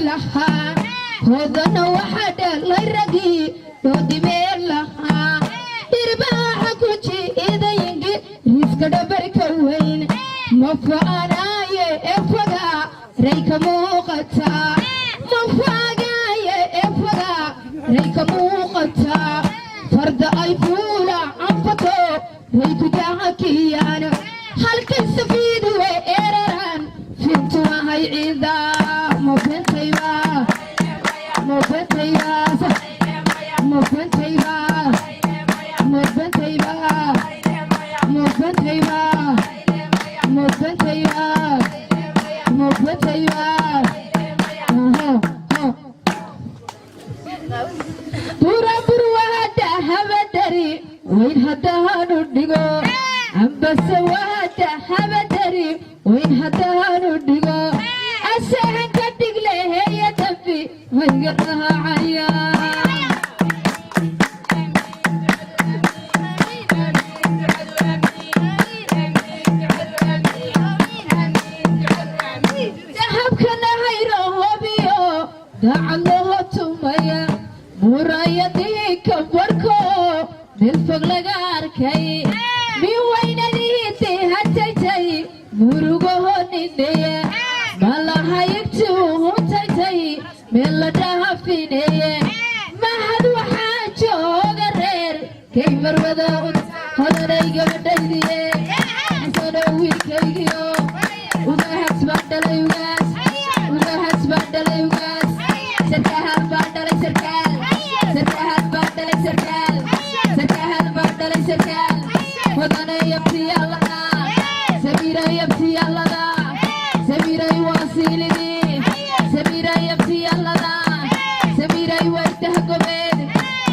لها هذا واحد لا يرقي دودي لها إرباح كوتشي إذا ينجي رزق دبر كوين مفانا يفقا ريك موقتا مفاقا يفقا ريك موقتا فرد أي فولا عفتو ريك جاكيانا هل كالسفيد وإيران فينتوا هاي عيدا مفين طيبا مفين طيبا مفين طيبا مفين طيبا مفين طيبا مفين طيبا مفين طيبا برا برواتا هبدري وين هدانو ديغو بس واتا هبدري وين هدانو ديغو أسهن كدق له هي تبي ويقطها عيا ذهب كنا هيرو بيو دعمه تميا مرايتي كبركو بالفقل غاركي بوين ديتي هتيتي مرغو نينيه مالها يكتو هتيتي ملا دافينيه ما حد وحاجو غرير كيف الوضع هذا يقدر حسنوي كيو وذا حسبت ليوغاس وذا حسبت ليوغاس سركها بعد سركال سركها بعد سركال سركها بعد سركال وضنا يبكي الله سميرة يبكي الله سميرة يواصلني سميرة يبكي الله سميرة يوجه قبل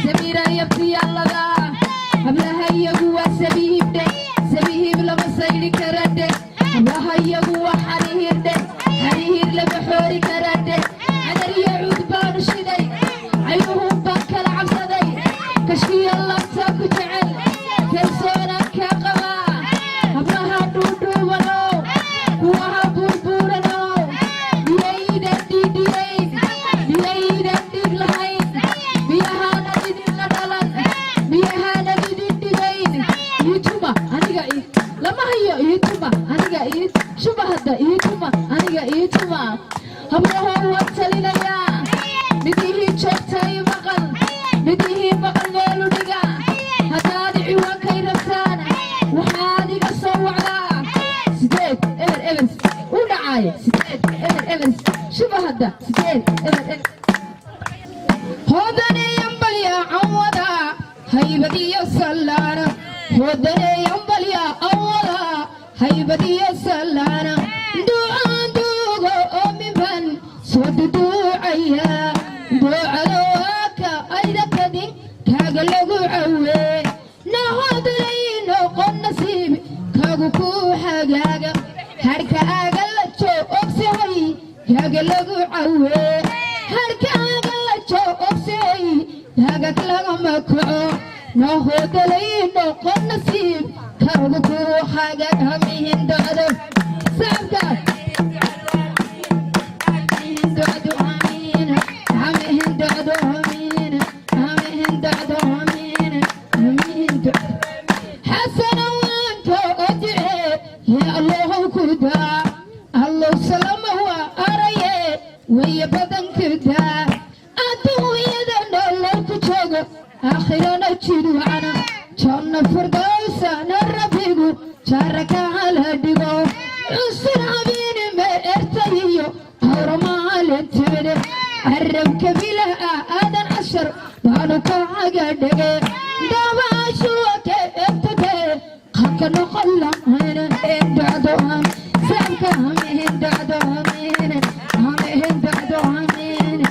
سميرة يبكي الله قبلها يجوا سبيهم ده سبيهم لما سير كرده قبلها يجوا حرير ده حرير لما حوري كرده عدل يعود بارشدي عيوهم بكر عبصدي كشكي الله تاكو جعل كرسونا كقوا قبلها دودو ولو وها بوربورنو بيدا ديدين بيدا ديد لهين بيها نديد لدلن بيها نديد ديدين يوتيوبا أنيقا إيه لما هي يوتيوبا أنيقا إيه شو بهذا يوتيوبا أنيقا يوتيوبا همره واتسلينا يا بديه شوكتاي مقل بديه مقل ميلو ديقا هدادي عوا كيربتانا وحادي قصو على سيديد إبن ودعاية سيديد إبن شو بهذا سيديد إبن هودني ينبل يا عوضا هيبدي يسلانا هودني ينبل يا عوضا هيبدي يسلانا دوعان دوغو أمي بن سود دوعيا دوعلواكا أيضا كدي كاقلقو عوي نهود لينو قن نسيبي كاقو كوحا قاقا هاركا أقلتشو أكسي كاقلقو عوي هاركا أقلتشو أكسي كاقلقو مكعو نهود لينو قن نسيبي كاقو كوحا قاقا ميهن دعدو سابقا حسن وانت ادعي يا الله كدا الله سلام هو اريه ويا بدن كدا ادو يدن الله كجوغ اخيرا تشيدو انا جنة فردوس نربيغو شارك على ديغو عسر عبين ما ارتيو هرمال تبدي عرب كبيلة آدن عشر بانوكا عقادة دابا شوك ابتدي قاك نخلا هنا اندعدوهم سامكا همين اندعدوهم هنا همين اندعدوهم هنا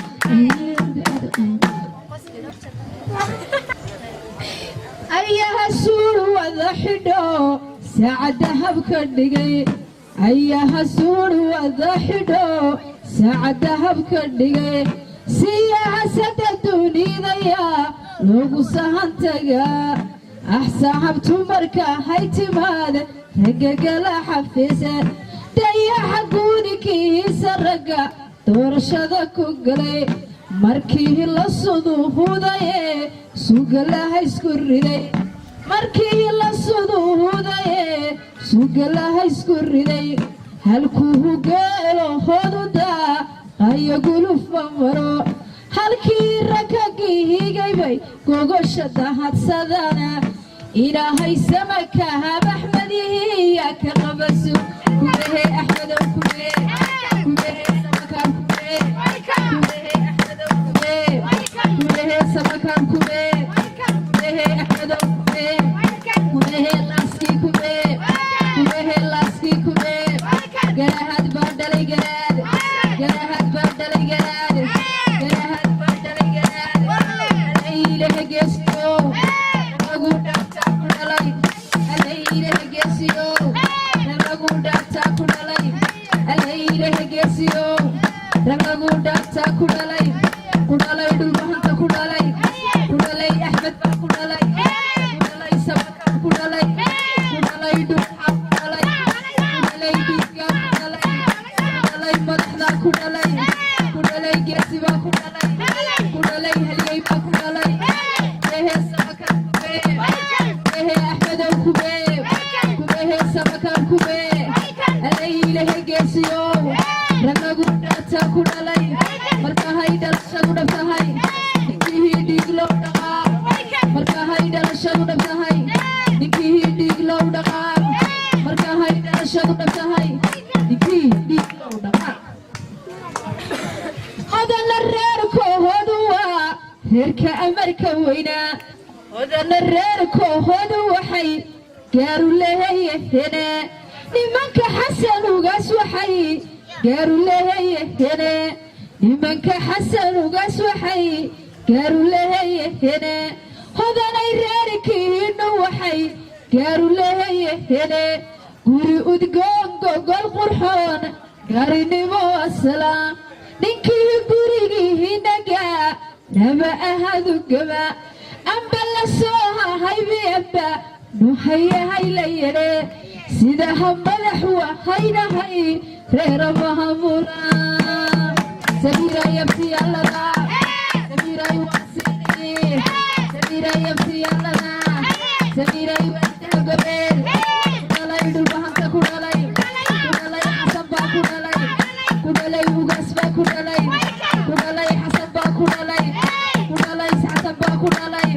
أيها السور وضحدو ساعة ذهب كردقي أيها السور وضحدو ساعة ذهب كردقي سياسة الدنيا لوغو سهنتقا أحسابتو مركا هيتماد رقاق لا حفيسة دايا حقوني كيس الرقا doorashada ku galay markii la suduudaye sugalaha isku riday markii la suduudaye sugalaha isku riday halkuu geelo hoduda ayo gulufa maro halkii rakagii higaybay gogosha dahadsadana ilaahay samaka hab axmadihi ya ka qabasu kubehe axmedow kubehe samaka kubehe kubehe samaka kubehe axmedow kubehe laski kubehe laski kubehe garahad baa dhalay garahad baa dhalay garahad baa dhalay garahad ilaah geesto lagu dhaafta ku dhalay ilaah geesiyo lagu dhaafta ku dhalay ilaah geesiyo lagu dhaafta ku dhalay dhulbahanta ku dhalay axmed baa ku dhalay sabaka ku dhalay dhuuxa ku dhalay dhiiga madaxda ku dhalay geesi baa ku dhalay halyey baa ku dhalay ehe samaka ehe axmedow kubehe samaka ilahe geesiyo ragagu dhaata ku dhalay markahay dhalashadu dhabtahay ninkihii dhiig loo dhaqaa markahay dhalashadu dhabtahay ninkihii dhiig loo dhaqaa markahay dhalashadu dhabtahay ninkihii dhiig loo dhaqaa hodana reerkoodu waa reerka amarka weynaa hodana reerkoodu waxay gaaru leeyahene nimanka xasanugaas waxay gaaru leeyahene nimanka xasanugaas waxay gaaru leeyahene hodanay reerkiina waxay gaaru leeyahene guri udgoon gogol qurxoon gaarinimo asalaam ninkii gurigiinaga nama ahadu gaba amba la soo hahaybiyaba nuhayahay la yadhe sidaha madax wahaynahay reera mahamura samira yabtiyallada samiray waasini samira yabtiyallada samiray waasagabeel kudhalay dhulbahanta ku dhalay xasan baa ku dhalay ugaas baa ku dhalay xasan baa ku dhalay xasan baa ku dhalay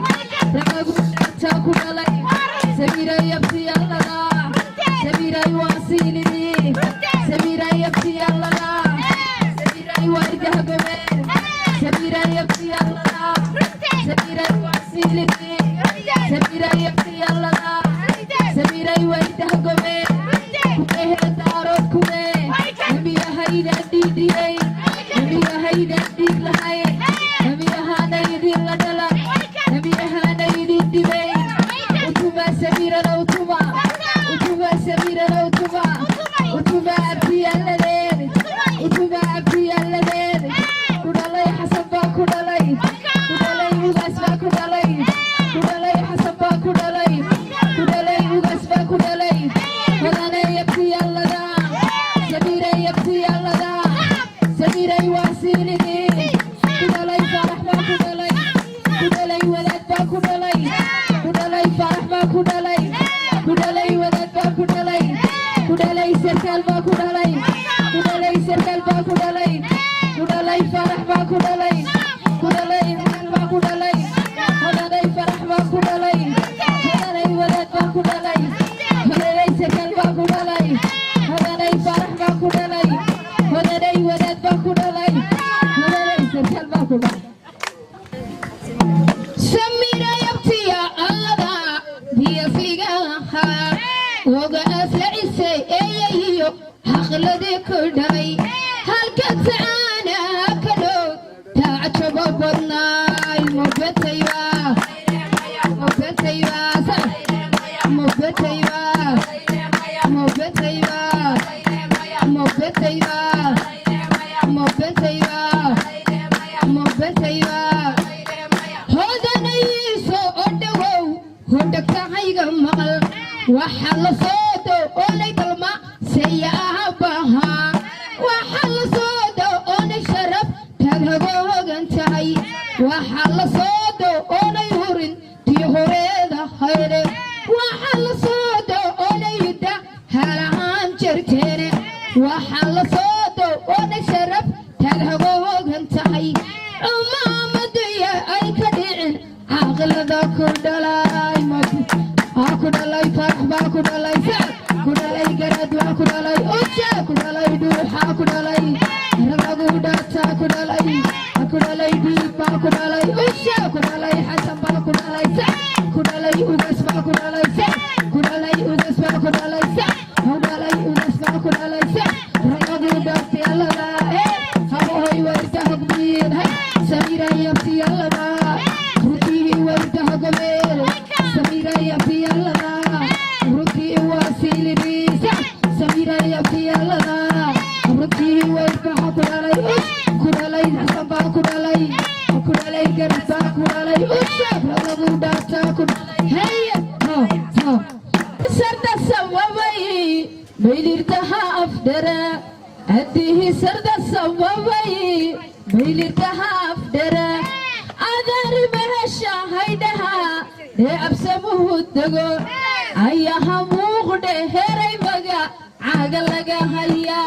ragagu dhaata ku dhalay samiray yabtiyallada samiray waasini samiray yabtiyallada samiray waardahgabeel samiray yabtiyallada samiray waasini samiray yabtiyallada samiray waardahgabeel kubehe daarood kube nabiyahayda dhiidhiyey nabiyahayda dhiig lahay nabiyahana idin la dhala nabiyahana idin dhibey utuma samirana utuma samirana utuma abdiyalladeed ku dhalay xasan baa ku dhalay ugaas baa ku dhalay xasan baa ku dhalay ugaas baa ku dhalay hodana yabtiyallada samiray yabtiyallada samiray waasilidi ku dhalay farax baa ku dhalay wadaad baa ku dhalay farax baa ku dhalay wadaad baa ku dhalay sarkaal baa ku dhalay sarkaal baa ku dhalay farax baa ku dhalay baa ku dhalay hodanay farax baa ku dhalay wadaad baa ku dhalay sarkaal baa ku dhalay hodanay farax baa ku dhalay wadaad baa ku dhalay sarkaal baa ku dhalay samira yabtiya allada biyasligaha oga aslacise eeyahiyo haqladii ku dhalay halka tacaana kalo taacjabo badnaay mubetayba dhahay waxaa la soo doonay hurin tii horeeda hayre waxaa la soo doonayda halahaan jirteene waxaa la soo doonay sharaf taad hagoogan tahay umaamadaya ay ka dhicin caqlada ku dhalay ku dhalay farax baa ku dhalay sacad ku dhalay garad baa ku dhalay uja ku dhalay dhuuxa ku dhalay rabagu dhaataa ku dhalay diib baa ku dhalay uja ku dhalay xasan baa ku dhalay sacad ku dhalay ugas baa ku dhalay sacad ku dhalay ugas baa ku dhalay sacad ku dhalay ugas baa ku dhalay sacad rabagu dhaatay allada habohoy warta hogbiin hay samira yabti allada rutii warta hogmeel samira yabti allada rutii wasilidisa samira yabti allada rutii warta ku dhalay ku dhalay xasan baa ku dhalay garba ku dhalay usha rabagu dhaatay ku dhalay hey sarda sawabay baylirtaha afdara هديه سرد الصوابي بيلتها أفدرا أدار بهشا هيدها أبسمه الدقو أيها موغده هيري بقى عاقل لقى هيا